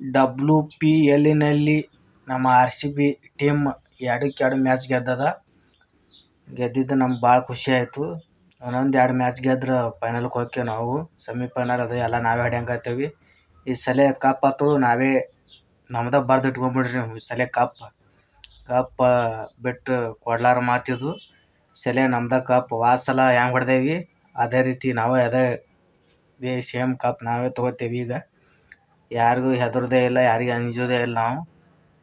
WPLನಲ್ಲಿ ನಮ್ಮ RCB team 2-2 match ಗೆದ್ದಿದ್ದು ನಮ್ಗೆ ಭಾಳ ಖುಷಿ ಆಯಿತು. ಇನ್ನೊಂದು 2 ಮ್ಯಾಚ್ ಗೆದ್ರೆ ಫೈನಲ್ಗೆ ಹೋಗ್ತೇವೆ ನಾವು. ಸೆಮಿಫೈನಲ್ ಅದು ಎಲ್ಲ ನಾವೇ ಹೊಡ್ಯಂಕತ್ತೀವಿ. ಈ ಸಲ ಕಪ್ ಅಂತೂ ನಾವೇ ನಮ್ದೇ ಬರ್ದು ಇಟ್ಕೊಂಡ್ಬಿಡ್ರಿ ನೀವು. ಈ ಸಲ ಕಪ್ ಬಿಟ್ಟು ಕೊಡ್ಲಾರ ಮಾತಿದು. ಈ ಸಲ ನಮ್ದೇ ಕಪ್. ಸಲ ಹೆಂಗೆ ಹೊಡೆದೇವಿ ಅದೇ ರೀತಿ ನಾವೇ ಇದೇ ಸೇಮ್ ಕಪ್ ನಾವೇ ತೊಗೋತೀವಿ. ಈಗ ಯಾರಿಗೂ ಹೆದರೋದೇ ಇಲ್ಲ, ಯಾರಿಗೆ ಅಂಜೋದೇ ಇಲ್ಲ. ನಾವು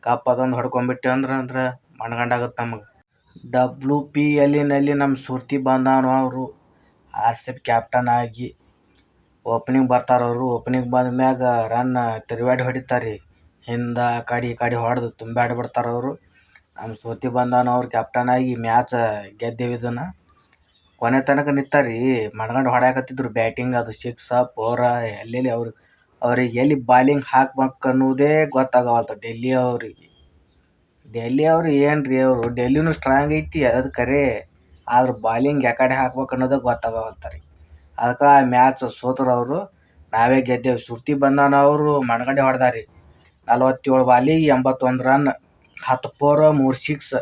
ಕಪ್ ಅದೊಂದು ಹೊಡ್ಕೊಂಡ್ಬಿಟ್ಟೆ ಅಂದ್ರೆ ಮಣ್ಗಂಡಾಗುತ್ತೆ ನಮಗೆ. WPLನಲ್ಲಿ ನಮ್ಮ ಸುರ್ತಿ ಬಂದಾನು ಅವರು RCB ಕ್ಯಾಪ್ಟನ್ ಆಗಿ ಓಪನಿಂಗ್ ಬರ್ತಾರವರು. ಓಪನಿಂಗ್ ಬಂದ ಮ್ಯಾಗ ರನ್ ತಿರುಗಾಡಿ ಹೊಡಿತಾರೆ. ಹಿಂದೆ ಆ ಕಡೆ ಹೊಡೆದು ತುಂಬಾಡಿ ಬಿಡ್ತಾರವರು. ನಮ್ಮ ಸುರ್ತಿ ಬಂದಾನು ಅವ್ರು ಕ್ಯಾಪ್ಟನ್ ಆಗಿ ಮ್ಯಾಚ್ ಗೆದ್ದೇವೆ. ಇದನ್ನು ಕೊನೆ ತನಕ ನಿಂತಾರಿ. ಮಣ್ಗಂಡು ಹೊಡ್ಯಾಕತ್ತಿದ್ರು ಬ್ಯಾಟಿಂಗ್, ಅದು 6 4 ಎಲ್ಲೆಲ್ಲಿ ಅವ್ರಿಗೆ ಎಲ್ಲಿ ಬಾಲಿಂಗ್ ಹಾಕ್ಬೇಕು ಅನ್ನೋದೇ ಗೊತ್ತಾಗವಲ್ತು ಡೆಲ್ಲಿ ಅವ್ರು ಏನ್ರಿ ಅವರು. ಡೆಲ್ಲಿನೂ ಸ್ಟ್ರಾಂಗ್ ಐತಿ ಅದು ಖರೆ, ಆದ್ರೆ ಬಾಲಿಂಗ್ ಯಾಕಡೆ ಹಾಕ್ಬೇಕು ಅನ್ನೋದೇ ಗೊತ್ತಾಗವಲ್ತು. ಅದಕ್ಕೆ ಆ ಮ್ಯಾಚ್ ಸೋತರು ಅವರು. ನಾವೇ ಗೆದ್ದೇವೆ. ಸುರ್ತಿ ಬಂದಾನ ಅವರು ಮಣ್ಗಂಡೆ ಹೊಡೆದಾರಿ. 47 ಬಾಲಿಗೆ 81 ರನ್, 10 4 3 6.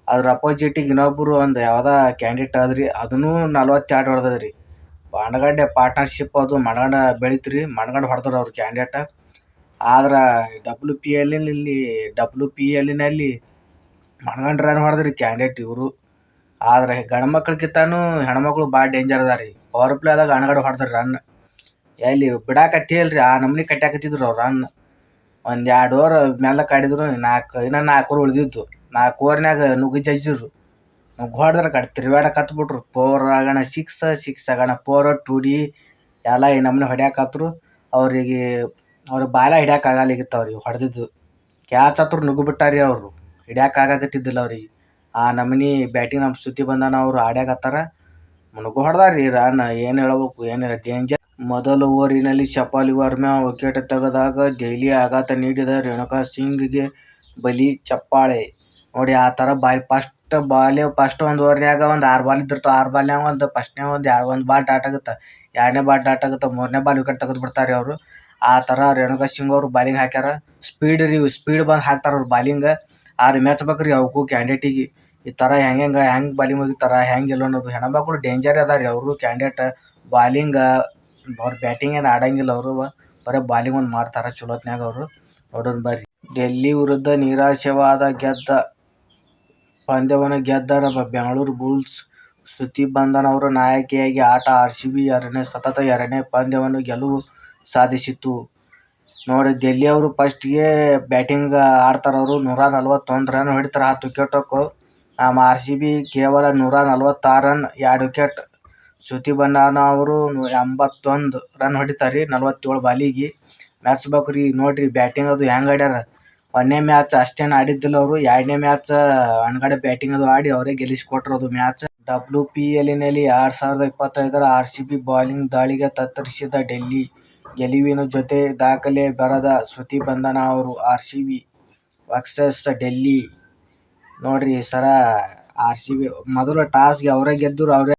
ಅದ್ರ ಅಪೋಸಿಟಿಗೆ ಇನ್ನೊಬ್ಬರು ಒಂದು ಯಾವುದೋ ಕ್ಯಾಂಡಿಡೇಟ್ ಆದ್ರಿ, ಅದನ್ನೂ 42 ಹೊಡೆದದ್ರಿ. ಮಣ್ಗಂಡೆ ಪಾರ್ಟ್ನರ್ಶಿಪ್ ಅದು ಮಣ್ಗಂಡ ಬೆಳೀತ್ರಿ. ಮಣ್ಗಂಡು ಹೊಡೆದ್ರು ಅವ್ರು ಕ್ಯಾಂಡಿಡೇಟ್. ಆದ್ರೆ WPLನಲ್ಲಿ ಮಣ್ಗಂಡು ರನ್ ಹೊಡೆದ್ರಿ ಕ್ಯಾಂಡಿಡೇಟ್ ಇವರು. ಆದರೆ ಗಂಡು ಮಕ್ಳಿಗಿಂತನೂ ಹೆಣ್ಮಕ್ಳು ಭಾಳ ಡೇಂಜರ್ ಅದ ರೀ. ಪವರ್ ಪ್ಲೇ ಆದಾಗ ಅಣ್ಗಡೆ ಹೊಡೆದ್ರಿ ರನ್. ಎಲ್ಲಿ ಬಿಡಾಕತ್ತಿಲ್ರಿ, ಆ ನಮ್ನಿ ಕಟ್ಟಾಕತ್ತಿದ್ರು ಅವ್ರು ರನ್. ಒಂದು 2 ಓವರ್ ಮೇಲಕ್ಕೆ ಆಡಿದ್ರು. ಇನ್ನೂ 4 ಓವರ್ ಉಳಿದಿದ್ದು. 4 ಓವರ್ನಾಗ ನುಗ್ಗಿ ಜಜ್ಜಿದ್ರು. ಹೊಡೆದ್ರೆ ಕಡೆ ತಿರುಗಾಡಕತ್ಬಿಟ್ರು. 4 ಆಗೋಣ 6 ಆಗೋಣ 4 2D ಎಲ್ಲ ಈ ನಮ್ನಿ ಹೊಡ್ಯಾಕತ್ರು. ಅವ್ರಿಗೆ ಬಾಲ ಹಿಡ್ಯಾಕಾಗಲಿಗಿತ್ತು ಅವ್ರಿಗೆ ಹೊಡೆದಿದ್ದು. ಕ್ಯಾಚ್ ಹತ್ರ ನುಗ್ಗಿಬಿಟ್ಟಾರಿ ಅವರು. ಹಿಡ್ಯಾಕಾಗತ್ತಿದ್ದಿಲ್ಲ ಅವ್ರಿಗೆ. ಆ ನಮ್ನಿ ಬ್ಯಾಟಿಂಗ್ ನಮ್ಮ ಸುದ್ದಿ ಬಂದಾನ ಅವರು ಆಡ್ಯಾಕತ್ತಾರ. ನುಗ್ಗು ಹೊಡೆದಾರಿ ರನ್. ಏನು ಹೇಳ್ಬೇಕು, ಏನಿಲ್ಲ, ಡೇಂಜರ್. ಮೊದಲ ಓವರಿನಲ್ಲಿ ಶಫಾಲಿ ವರ್ಮಾ ವಿಕೆಟ್ ತೆಗೆದಾಗ ದೆಹಲಿ ಆಘಾತ ನೀಡಿದ ರೇಣುಕಾ ಸಿಂಗ್ಗೆ ಬಲಿ ಚಪ್ಪಾಳೆ. ನೋಡಿ ಆ ಥರ ಫಸ್ಟ್ ಒಂದು ಓವರ್ನ್ಯಾಗ ಒಂದು 6 ಬಾಲ್ ಇದ್ದಿರ್ತಾವೆ. 6 ಬಾಲ್ನಾಗ ಒಂದು ಬಾಲ್ ಡಾಟ್ ಆಗುತ್ತೆ, 2ನೇ ಬಾಲ್ ಡಾಟ್ ಆಗುತ್ತೆ, 3ನೇ ಬಾಲ್ ವಿಕೆಟ್ ತೆಗೆದು ಬಿಡ್ತಾರೆ ಅವರು. ಆ ಥರ ರೇಣುಕಾ ಸಿಂಗ್ ಅವರು ಬಾಲಿಂಗ್ ಹಾಕ್ಯಾರ. ಸ್ಪೀಡ್ ಬಂದು ಹಾಕ್ತಾರೆ ಅವ್ರು ಬಾಲಿಂಗ್. ಆದ್ರೆ ಮೆಚ್ಚಬೇಕ್ರಿ ಅವಕ್ಕೂ ಕ್ಯಾಂಡಿಡೇಟಿಗೆ. ಈ ಥರ ಹೆಂಗೆ ಬಾಲಿಂಗ್ ಹೋಗಿರ್ತಾರ, ಹೆಂಗಿಲ್ಲ ಅನ್ನೋದು. ಹೆಣ್ಮಕ್ಳು ಡೇಂಜರ್ ಅದ ರೀ ಅವರು ಕ್ಯಾಂಡಿಡೇಟ್. ಬಾಲಿಂಗ್ ಅವ್ರು ಬ್ಯಾಟಿಂಗ್ ಏನು ಆಡಂಗಿಲ್ಲ ಅವರು, ಬರೀ ಬಾಲಿಂಗ್ ಒಂದು ಮಾಡ್ತಾರೆ ಚಲೋತ್ನಾಗ ಅವರು. ನೋಡೋಣ ಬರ್ರಿ. ಡೆಲ್ಲಿ ವಿರುದ್ಧ ನಿರಾಶವಾದ ಪಂದ್ಯವನ್ನು ಗೆದ್ದ ನಮ್ಮ ಬೆಂಗಳೂರು ಬುಲ್ಸ್. ಶ್ರುತಿ ಬಂಧನ ಅವರ ನಾಯಕಿಯಾಗಿ ಆಟ RCB ಸತತ 2ನೇ ಪಂದ್ಯವನ್ನು ಗೆಲುವು ಸಾಧಿಸಿತು. ನೋಡಿ ಡೆಲ್ಲಿ ಅವರು ಫಸ್ಟ್ಗೆ ಬ್ಯಾಟಿಂಗ್ ಆಡ್ತಾರವರು. 141 ರನ್ ಹೊಡಿತಾರೆ, 10 ವಿಕೆಟಕ್ಕೂ. ನಮ್ಮ RCB ಕೇವಲ 146 ರನ್, 2 ವಿಕೆಟ್. ಶ್ರುತಿ ಬಂಧನ ಅವರು 81 ರನ್ ಹೊಡಿತಾರೆ 47 ಬಾಲಿಗೆ. ಮೆಚ್ಚಬೇಕ್ರಿ. ನೋಡ್ರಿ ಬ್ಯಾಟಿಂಗ್ ಅದು ಹೆಂಗೆ ಆಡ್ಯಾರ. 1ನೇ ಮ್ಯಾಚ್ ಅಷ್ಟೇನು ಆಡಿದ್ದಿಲ್ಲ ಅವರು. 2ನೇ ಮ್ಯಾಚ್ ಅಣ್ಗಡೆ ಬ್ಯಾಟಿಂಗ್ ಅದು ಆಡಿ ಅವರೇ ಗೆಲ್ಲಿಸಿಕೊಟ್ರು ಅದು ಮ್ಯಾಚ್. WPLನಲ್ಲಿ 2025 RCB ಬಾಲಿಂಗ್ ದಾಳಿಗೆ ತತ್ತರಿಸಿದ ಡೆಲ್ಲಿ. ಗೆಲುವಿನ ಜೊತೆ ದಾಖಲೆ ಬರೆದ ಶ್ರುತಿ ಬಂಧನ ಅವರು. RCB versus Delhi. ನೋಡ್ರಿ ಈ ಸಲ RCB ಮೊದಲು ಟಾಸ್ಗೆ ಅವರೇ ಗೆದ್ದರು.